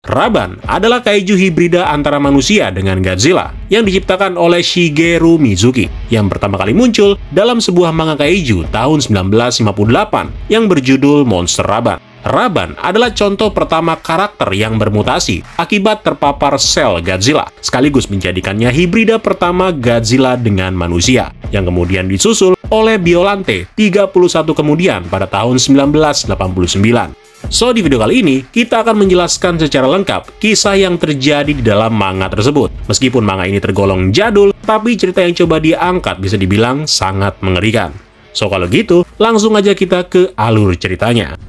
Raban adalah kaiju hibrida antara manusia dengan Godzilla yang diciptakan oleh Shigeru Mizuki yang pertama kali muncul dalam sebuah manga kaiju tahun 1958 yang berjudul Monster Raban. Raban adalah contoh pertama karakter yang bermutasi akibat terpapar sel Godzilla, sekaligus menjadikannya hibrida pertama Godzilla dengan manusia, yang kemudian disusul oleh Biollante 31 kemudian pada tahun 1989. So, di video kali ini, kita akan menjelaskan secara lengkap kisah yang terjadi di dalam manga tersebut. Meskipun manga ini tergolong jadul, tapi cerita yang coba diangkat bisa dibilang sangat mengerikan. So, kalau gitu, langsung aja kita ke alur ceritanya.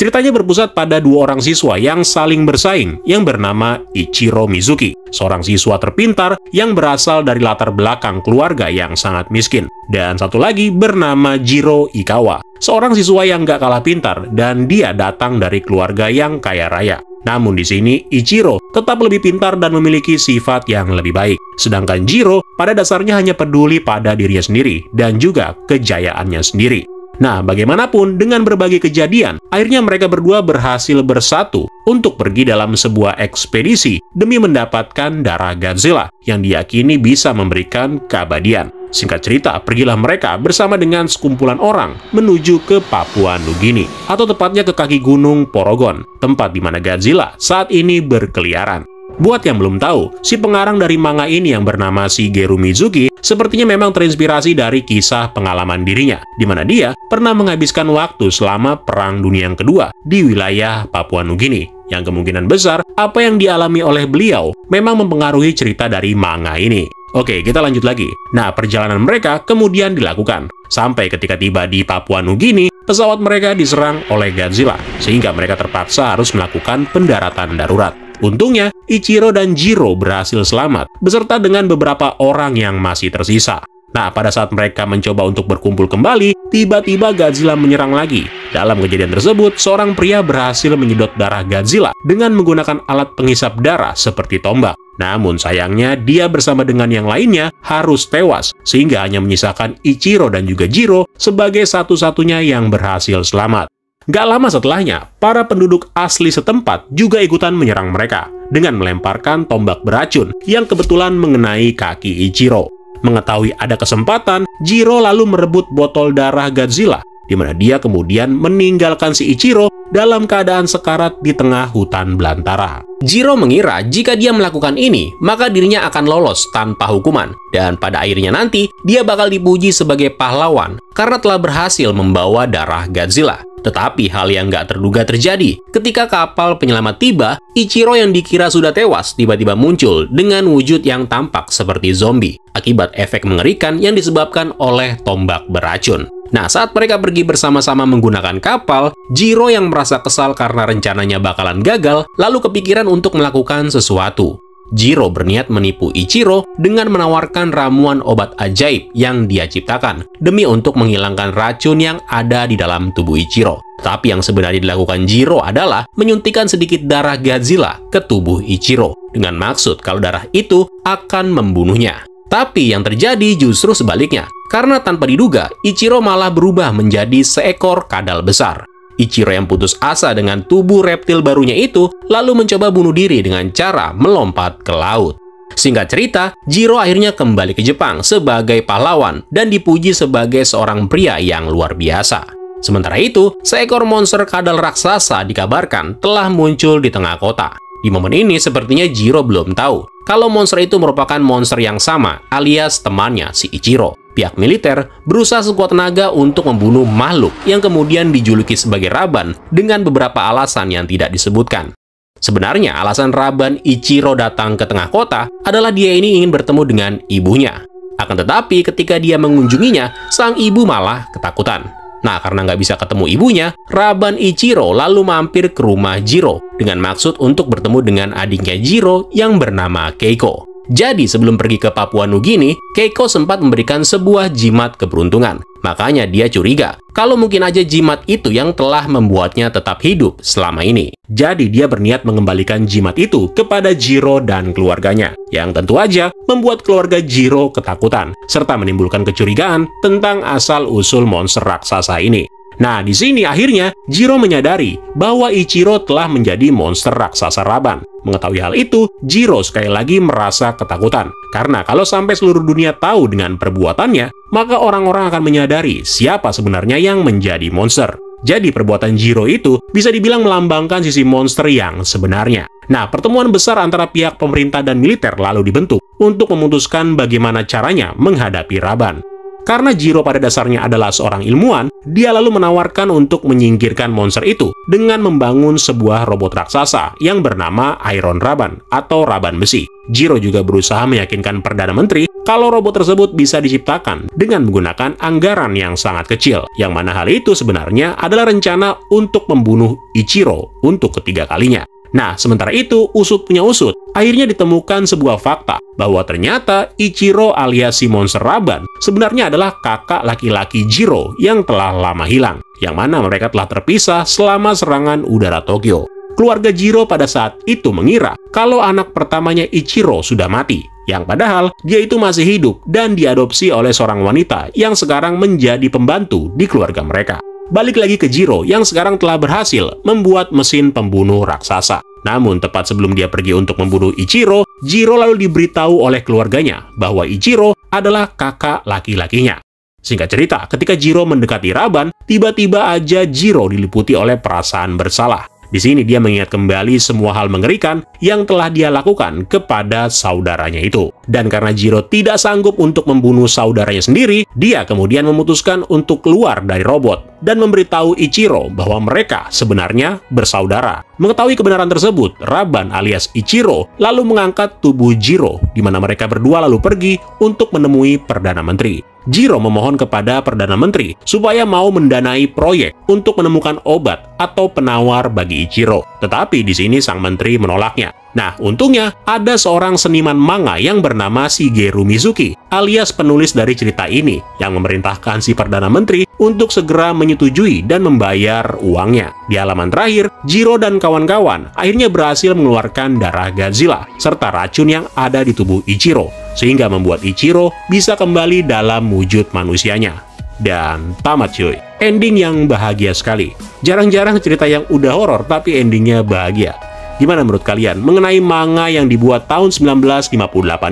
Ceritanya berpusat pada dua orang siswa yang saling bersaing yang bernama Ichiro Mizuki, seorang siswa terpintar yang berasal dari latar belakang keluarga yang sangat miskin. Dan satu lagi bernama Jiro Ikawa, seorang siswa yang gak kalah pintar dan dia datang dari keluarga yang kaya raya. Namun di sini Ichiro tetap lebih pintar dan memiliki sifat yang lebih baik. Sedangkan Jiro pada dasarnya hanya peduli pada dirinya sendiri dan juga kejayaannya sendiri. Nah, bagaimanapun dengan berbagai kejadian, akhirnya mereka berdua berhasil bersatu untuk pergi dalam sebuah ekspedisi demi mendapatkan darah Godzilla yang diyakini bisa memberikan keabadian. Singkat cerita, pergilah mereka bersama dengan sekumpulan orang menuju ke Papua Nugini, atau tepatnya ke kaki gunung Porogon, tempat di mana Godzilla saat ini berkeliaran. Buat yang belum tahu, si pengarang dari manga ini yang bernama Shigeru Mizuki sepertinya memang terinspirasi dari kisah pengalaman dirinya, di mana dia pernah menghabiskan waktu selama Perang Dunia yang Kedua di wilayah Papua Nugini, yang kemungkinan besar apa yang dialami oleh beliau memang mempengaruhi cerita dari manga ini. Oke, kita lanjut lagi. Nah, perjalanan mereka kemudian dilakukan. Sampai ketika tiba di Papua Nugini, pesawat mereka diserang oleh Godzilla, sehingga mereka terpaksa harus melakukan pendaratan darurat. Untungnya, Ichiro dan Jiro berhasil selamat, beserta dengan beberapa orang yang masih tersisa. Nah, pada saat mereka mencoba untuk berkumpul kembali, tiba-tiba Godzilla menyerang lagi. Dalam kejadian tersebut, seorang pria berhasil menyedot darah Godzilla dengan menggunakan alat penghisap darah seperti tombak. Namun sayangnya, dia bersama dengan yang lainnya harus tewas, sehingga hanya menyisakan Ichiro dan juga Jiro sebagai satu-satunya yang berhasil selamat. Gak lama setelahnya, para penduduk asli setempat juga ikutan menyerang mereka dengan melemparkan tombak beracun yang kebetulan mengenai kaki Ichiro. Mengetahui ada kesempatan, Jiro lalu merebut botol darah Godzilla, di mana dia kemudian meninggalkan si Ichiro dalam keadaan sekarat di tengah hutan belantara. Jiro mengira jika dia melakukan ini, maka dirinya akan lolos tanpa hukuman. Dan pada akhirnya nanti, dia bakal dipuji sebagai pahlawan karena telah berhasil membawa darah Godzilla. Tetapi hal yang gak terduga terjadi. Ketika kapal penyelamat tiba, Ichiro yang dikira sudah tewas tiba-tiba muncul dengan wujud yang tampak seperti zombie akibat efek mengerikan yang disebabkan oleh tombak beracun. Nah, saat mereka pergi bersama-sama menggunakan kapal, Jiro yang merasa kesal karena rencananya bakalan gagal, lalu kepikiran untuk melakukan sesuatu. Jiro berniat menipu Ichiro dengan menawarkan ramuan obat ajaib yang dia ciptakan demi untuk menghilangkan racun yang ada di dalam tubuh Ichiro. Tapi yang sebenarnya dilakukan Jiro adalah menyuntikkan sedikit darah Godzilla ke tubuh Ichiro dengan maksud kalau darah itu akan membunuhnya. Tapi yang terjadi justru sebaliknya, karena tanpa diduga, Ichiro malah berubah menjadi seekor kadal besar. Ichiro yang putus asa dengan tubuh reptil barunya itu, lalu mencoba bunuh diri dengan cara melompat ke laut. Singkat cerita, Jiro akhirnya kembali ke Jepang sebagai pahlawan dan dipuji sebagai seorang pria yang luar biasa. Sementara itu, seekor monster kadal raksasa dikabarkan telah muncul di tengah kota. Di momen ini, sepertinya Jiro belum tahu kalau monster itu merupakan monster yang sama, alias temannya si Ichiro. Pihak militer berusaha sekuat tenaga untuk membunuh makhluk yang kemudian dijuluki sebagai Raban dengan beberapa alasan yang tidak disebutkan. Sebenarnya, alasan Raban Ichiro datang ke tengah kota adalah dia ini ingin bertemu dengan ibunya. Akan tetapi, ketika dia mengunjunginya, sang ibu malah ketakutan. Nah, karena nggak bisa ketemu ibunya, Raban Ichiro lalu mampir ke rumah Jiro dengan maksud untuk bertemu dengan adiknya Jiro yang bernama Keiko. Jadi sebelum pergi ke Papua Nugini, Keiko sempat memberikan sebuah jimat keberuntungan. Makanya dia curiga, kalau mungkin aja jimat itu yang telah membuatnya tetap hidup selama ini. Jadi dia berniat mengembalikan jimat itu kepada Jiro dan keluarganya, yang tentu aja membuat keluarga Jiro ketakutan, serta menimbulkan kecurigaan tentang asal-usul monster raksasa ini. Nah, di sini akhirnya Jiro menyadari bahwa Ichiro telah menjadi monster raksasa Raban. Mengetahui hal itu, Jiro sekali lagi merasa ketakutan. Karena kalau sampai seluruh dunia tahu dengan perbuatannya, maka orang-orang akan menyadari siapa sebenarnya yang menjadi monster. Jadi perbuatan Jiro itu bisa dibilang melambangkan sisi monster yang sebenarnya. Nah, pertemuan besar antara pihak pemerintah dan militer lalu dibentuk untuk memutuskan bagaimana caranya menghadapi Raban. Karena Jiro pada dasarnya adalah seorang ilmuwan, dia lalu menawarkan untuk menyingkirkan monster itu dengan membangun sebuah robot raksasa yang bernama Iron Raban atau Raban Besi. Jiro juga berusaha meyakinkan Perdana Menteri kalau robot tersebut bisa diciptakan dengan menggunakan anggaran yang sangat kecil, yang mana hal itu sebenarnya adalah rencana untuk membunuh Ichiro untuk ketiga kalinya. Nah, sementara itu, usut punya usut, akhirnya ditemukan sebuah fakta bahwa ternyata Ichiro alias si monster Raban sebenarnya adalah kakak laki-laki Jiro yang telah lama hilang, yang mana mereka telah terpisah selama serangan udara Tokyo. Keluarga Jiro pada saat itu mengira kalau anak pertamanya Ichiro sudah mati, yang padahal dia itu masih hidup dan diadopsi oleh seorang wanita yang sekarang menjadi pembantu di keluarga mereka. Balik lagi ke Jiro yang sekarang telah berhasil membuat mesin pembunuh raksasa. Namun tepat sebelum dia pergi untuk membunuh Ichiro, Jiro lalu diberitahu oleh keluarganya bahwa Ichiro adalah kakak laki-lakinya. Singkat cerita, ketika Jiro mendekati Raban, tiba-tiba aja Jiro diliputi oleh perasaan bersalah. Di sini dia mengingat kembali semua hal mengerikan yang telah dia lakukan kepada saudaranya itu. Dan karena Jiro tidak sanggup untuk membunuh saudaranya sendiri, dia kemudian memutuskan untuk keluar dari robot dan memberitahu Ichiro bahwa mereka sebenarnya bersaudara. Mengetahui kebenaran tersebut, Raban alias Ichiro lalu mengangkat tubuh Jiro, di mana mereka berdua lalu pergi untuk menemui Perdana Menteri. Jiro memohon kepada Perdana Menteri supaya mau mendanai proyek untuk menemukan obat atau penawar bagi Ichiro. Tetapi di sini sang menteri menolaknya. Nah, untungnya ada seorang seniman manga yang bernama Shigeru Mizuki, alias penulis dari cerita ini, yang memerintahkan si Perdana Menteri untuk segera menyetujui dan membayar uangnya. Di halaman terakhir, Jiro dan kawan-kawan akhirnya berhasil mengeluarkan darah Godzilla serta racun yang ada di tubuh Ichiro, sehingga membuat Ichiro bisa kembali dalam wujud manusianya. Dan tamat cuy. Ending yang bahagia sekali. Jarang-jarang cerita yang udah horor tapi endingnya bahagia. Gimana menurut kalian mengenai manga yang dibuat tahun 1958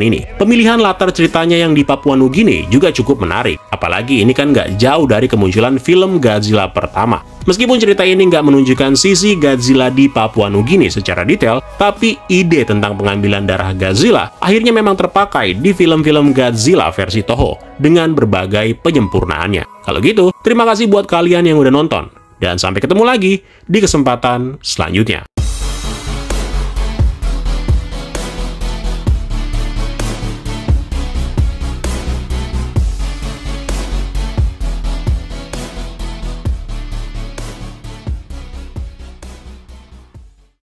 ini? Pemilihan latar ceritanya yang di Papua Nugini juga cukup menarik. Apalagi ini kan nggak jauh dari kemunculan film Godzilla pertama. Meskipun cerita ini nggak menunjukkan sisi Godzilla di Papua Nugini secara detail, tapi ide tentang pengambilan darah Godzilla akhirnya memang terpakai di film-film Godzilla versi Toho dengan berbagai penyempurnaannya. Kalau gitu, terima kasih buat kalian yang udah nonton. Dan sampai ketemu lagi di kesempatan selanjutnya.